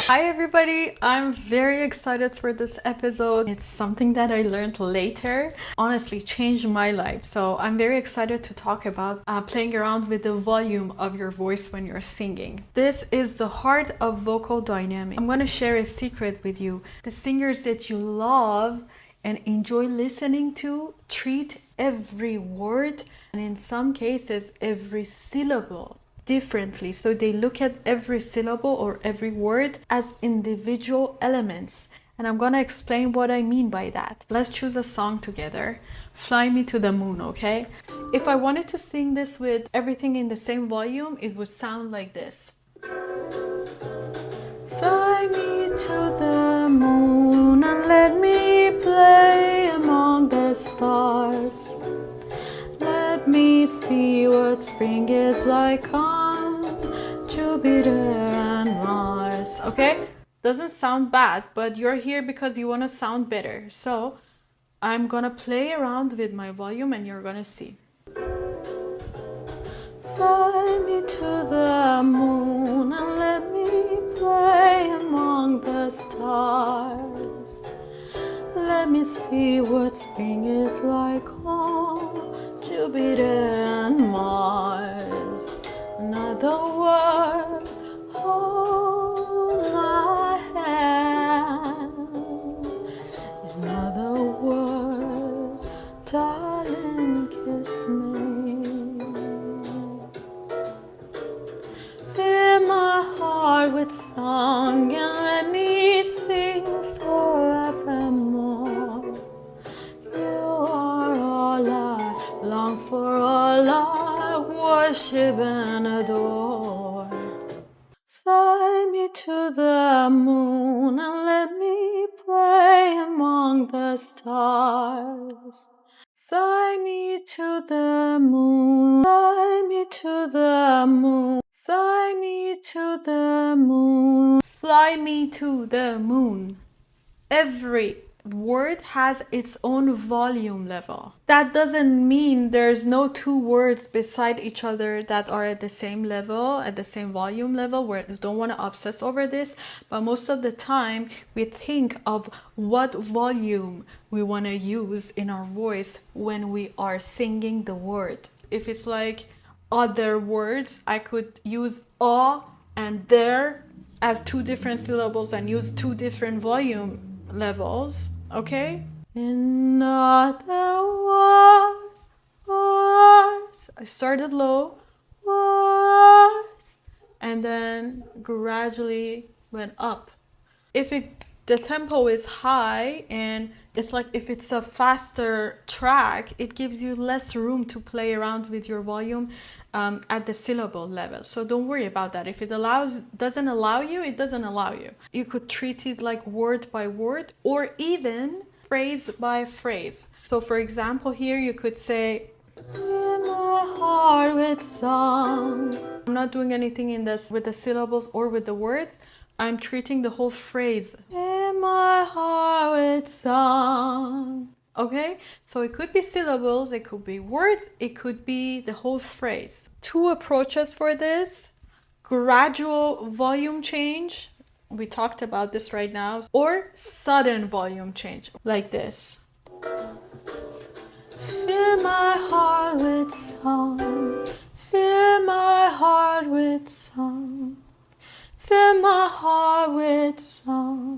Hi everybody, I'm very excited for this episode. It's something that I learned later, honestly changed my life. So I'm very excited to talk about playing around with the volume of your voice when you're singing. This is the heart of vocal dynamics. I'm going to share a secret with you. The singers that you love and enjoy listening to treat every word and in some cases every syllable differently. So they look at every syllable or every word as individual elements. And I'm gonna explain what I mean by that. Let's choose a song together. Fly Me to the Moon, okay? If I wanted to sing this with everything in the same volume, it would sound like this. Fly me to the moon and let me play among the stars. Let me see what spring is like on Jupiter and Mars. Okay? Doesn't sound bad, but you're here because you want to sound better. So I'm gonna play around with my volume and you're gonna see. Fly me to the moon and let me play among the stars. Let me see what spring is like on Jupiter and Mars. In other words, hold my hand. In other words, darling, kiss me. Fill my heart with song and let me sing forevermore. You are all I long for, all I worship and adore. Fly me to the moon and let me play among the stars. Fly me to the moon, fly me to the moon, fly me to the moon, fly me to the moon. Every word has its own volume level. That doesn't mean there's no two words beside each other that are at the same level, at the same volume level. We don't want to obsess over this, but most of the time we think of what volume we want to use in our voice when we are singing the word. If it's like other words, I could use and there as two different syllables and use two different volume levels, okay? In other words, I started low, words, and then gradually went up. If the tempo is high and it's like if it's a faster track, it gives you less room to play around with your volume at the syllable level. So don't worry about that. If it doesn't allow you, it doesn't allow you. You could treat it like word by word or even phrase by phrase. So for example, here you could say, in my heart with song. I'm not doing anything in this with the syllables or with the words. I'm treating the whole phrase. In my heart with song. Okay, so it could be syllables, it could be words, it could be the whole phrase. Two approaches for this: gradual volume change, we talked about this right now, or sudden volume change, like this. Fill my heart with song, fill my heart with song, fill my heart with song.